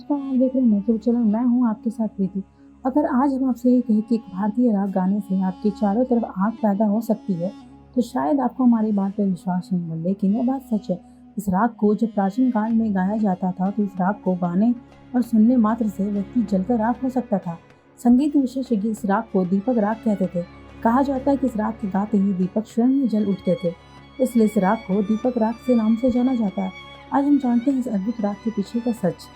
नमस्कार, आप देख रहे हैं नेचर चैनल। मैं हूँ आपके साथ प्रीति। अगर आज हम आपसे ये कहें कि एक भारतीय राग गाने से आपके चारों तरफ आग पैदा हो सकती है, तो शायद आपको हमारी बात पर विश्वास नहीं होगा, लेकिन यह बात सच है। इस राग को जब प्राचीन काल में गाया जाता था, तो इस राग को गाने और सुनने मात्र से व्यक्ति जलकर राख हो सकता था। संगीत विशेषज्ञ इस राग को दीपक राग कहते थे। कहा जाता है कि इस राग के गाते ही दीपक स्वयं ही जल उठते थे, इसलिए इस राग को दीपक राग से नाम से जाना जाता है। आज हम जानते हैं इस अद्भुत राग के पीछे का सच।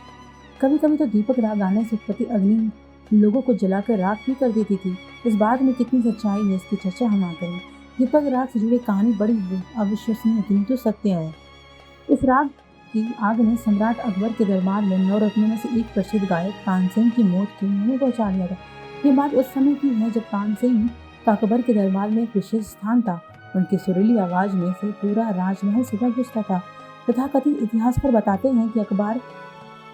कभी कभी तो दीपक राग गाने से उत्पत्ति अग्नि लोगों को जलाकर राख भी कर देती थी। इस बात में कितनी सच्चाई है, इसकी चर्चा हम ना करें। दीपक राग से जुड़ी कहानी बड़ी अविश्वसनीय किंतु सत्य है। इस राग की आग ने सम्राट अकबर के दरबार में नवरत्नों में से एक प्रसिद्ध गायक तानसेन की मौत की मुंह पहुंचा दिया था। ये बात उस समय की है जब तानसेन का अकबर के दरबार में एक विशेष स्थान था। उनकी सुरीली आवाज में से पूरा राजमहल सदा गूंजता था। तथाकथित इतिहासकार बताते हैं कि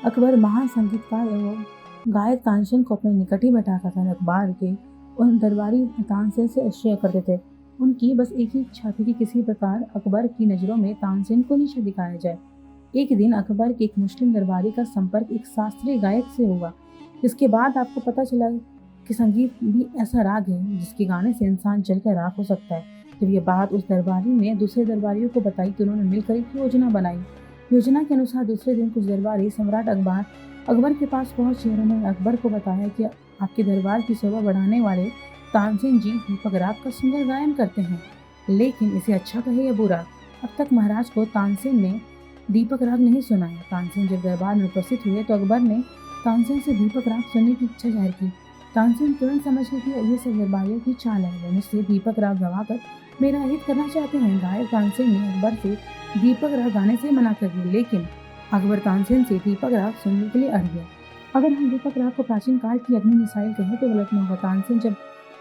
अकबर महान संगीतकार एवं गायक तानसेन को अपने निकट ही बैठाता था। अकबर के उन दरबारी तानसेन से आश्चर्य करते थे। उनकी बस एक ही इच्छा थी कि किसी प्रकार अकबर की नजरों में तानसेन को नीचे दिखाया जाए। एक दिन अकबर के एक मुस्लिम दरबारी का संपर्क एक शास्त्रीय गायक से हुआ। इसके बाद आपको पता चला कि संगीत भी ऐसा राग है जिसके गाने से इंसान जलकर राख हो सकता है। जब ये बात उस दरबारी ने दूसरे दरबारियों को बताई तो उन्होंने मिलकर एक योजना बनाई। योजना के अनुसार दूसरे दिन कुछ दरबारी सम्राट अकबर के पास पहुंचे और उन्होंने अकबर को बताया कि आपके दरबार की शोभा बढ़ाने वाले तानसेन जी दीपक राग का सुंदर गायन करते हैं, लेकिन इसे अच्छा कहे या बुरा। अब तक महाराज को तानसेन ने दीपक राग नहीं सुनाया। तानसेन जब दरबार में उपस्थित हुए तो अकबर ने तानसेन से दीपक राग सुनने की इच्छा जाहिर की। तानसेन तुरंत समझ गए कि ये सब दरबारियों की चाल है, वो मुझसे दीपक राग गवाकर मेरा हित करना चाहते हैं। गायक तानसेन ने अकबर से दीपक राग गाने से मना कर दिया, लेकिन अकबर तानसेन से दीपक राग सुनने के लिए अड़ गया। अगर हम दीपक राग को प्राचीन काल की अग्नि मिसाइल कहें तो गलत न होगा। तानसेन जब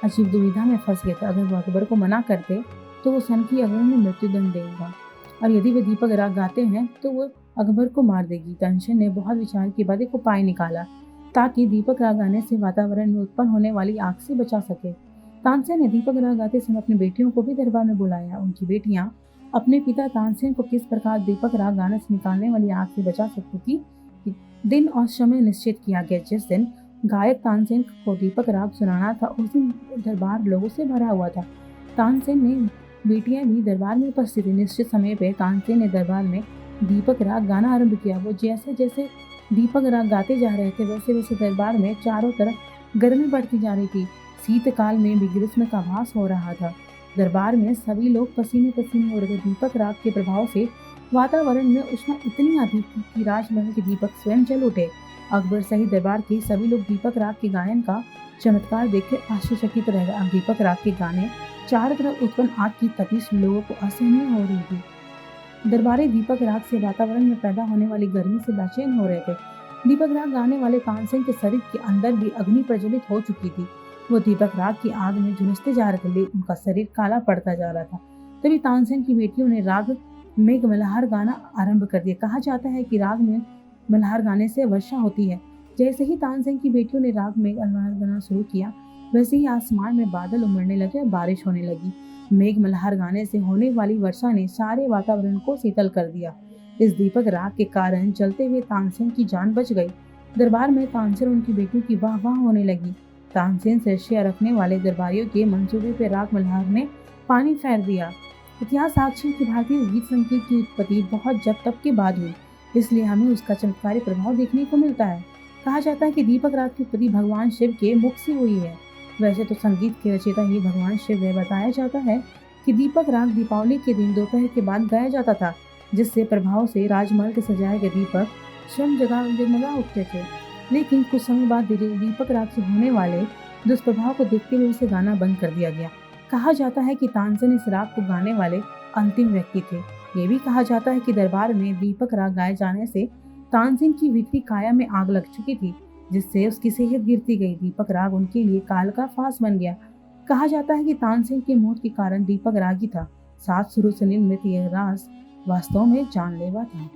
अजीब दुविधा में फंस गए थे। अगर वो अकबर को मना करते तो वो सन की अकबर में मृत्युदंड देगा, और यदि वे दीपक राग गाते हैं तो वो अकबर को मार देगी। तानसेन ने बहुत विचार के बाद एक उपाय निकाला ताकि दीपक राग गाने से वातावरण में उत्पन्न होने वाली आग से बचा सके। तानसेन ने दीपक राग गाते समय अपनी बेटियों को भी दरबार में बुलाया। उनकी बेटियां अपने पिता तानसेन को किस प्रकार दीपक राग गाने से निकालने वाली आग से बचा सकती थी। दिन और समय निश्चित किया गया। जिस दिन गायक तानसेन को दीपक राग सुनाना था, उस दिन दरबार लोगों से भरा हुआ था। तानसेन ने बेटियां भी दरबार में उपस्थित थी। निश्चित समय पे तानसेन ने दरबार में दीपक राग गाना आरंभ किया। वो जैसे जैसे दीपक राग गाते जा रहे थे, वैसे वैसे दरबार में चारों तरफ गर्मी बढ़ती जा रही थी। शीतकाल में भी ग्रीष्म का भास हो रहा था। दरबार में सभी लोग पसीने पसीने हो रहे थे। दीपक राग के प्रभाव से वातावरण में उष्मा इतनी अधिक थी कि राजमहल के दीपक स्वयं जल उठे। अकबर सहित दरबार के सभी लोग दीपक राग के गायन का चमत्कार देखकर आश्चर्यचकित रह गए। दीपक राग के गाने चारों तरफ उत्पन्न आग की तपिश लोगों को असहनीय हो रही थी। दरबारी दीपक राग से वातावरण में पैदा होने वाली गर्मी से बेचैन हो रहे थे। दीपक राग गाने वाले तानसेन के शरीर के अंदर भी अग्नि प्रज्वलित हो चुकी थी। वो दीपक राग की आग में झुलसते जा रहे थे, उनका शरीर काला पड़ता जा रहा था। तभी तानसेन की बेटियों ने राग मेघ मल्हार गाना आरंभ कर दिया। कहा जाता है कि राग में मल्हार गाने से वर्षा होती है। जैसे ही तानसेन की बेटियों ने राग मेघ मल्हार गाना शुरू किया, वैसे ही आसमान में बादल उमड़ने लगे और बारिश होने लगी। मेघ मल्हार गाने से होने वाली वर्षा ने सारे वातावरण को शीतल कर दिया। इस दीपक राग के कारण जलते हुए तानसेन की जान बच गई। दरबार में तानसेन और उनकी बेटियों की वाह वाह होने लगी। तानसेन से आश्चर्य रखने वाले दरबारियों के मंसूबे पर राग मल्हार ने पानी फेर दिया। इतिहास साक्षी कि भारतीय गीत संगीत की उत्पत्ति बहुत जब तब के बाद हुई, इसलिए हमें उसका चमत्कारी प्रभाव देखने को मिलता है। कहा जाता है कि दीपक राग की उत्पत्ति भगवान शिव के मुख से हुई है। वैसे तो संगीत के रचयिता ही भगवान शिव है। बताया जाता है कि दीपक राग दीपावली के दिन दोपहर के बाद गाया जाता था, जिससे प्रभाव से राजमहल के सजाए गए दीपक स्वयं जगमगा उठते थे। लेकिन कुछ समय बाद दीपक राग से होने वाले दुष्प्रभाव को देखते हुए इसे गाना बंद कर दिया गया। कहा जाता है कि तानसेन इस राग को गाने वाले अंतिम व्यक्ति थे। ये भी कहा जाता है कि दरबार में दीपक राग गाए जाने से तानसेन की भीतरी काया में आग लग चुकी थी, जिससे उसकी सेहत गिरती गई। दीपक राग उनके लिए काल का फास बन गया। कहा जाता है कि तानसेन की मौत के कारण दीपक राग ही था। सात सुरों से निर्मित यह राग वास्तव में जानलेवा था।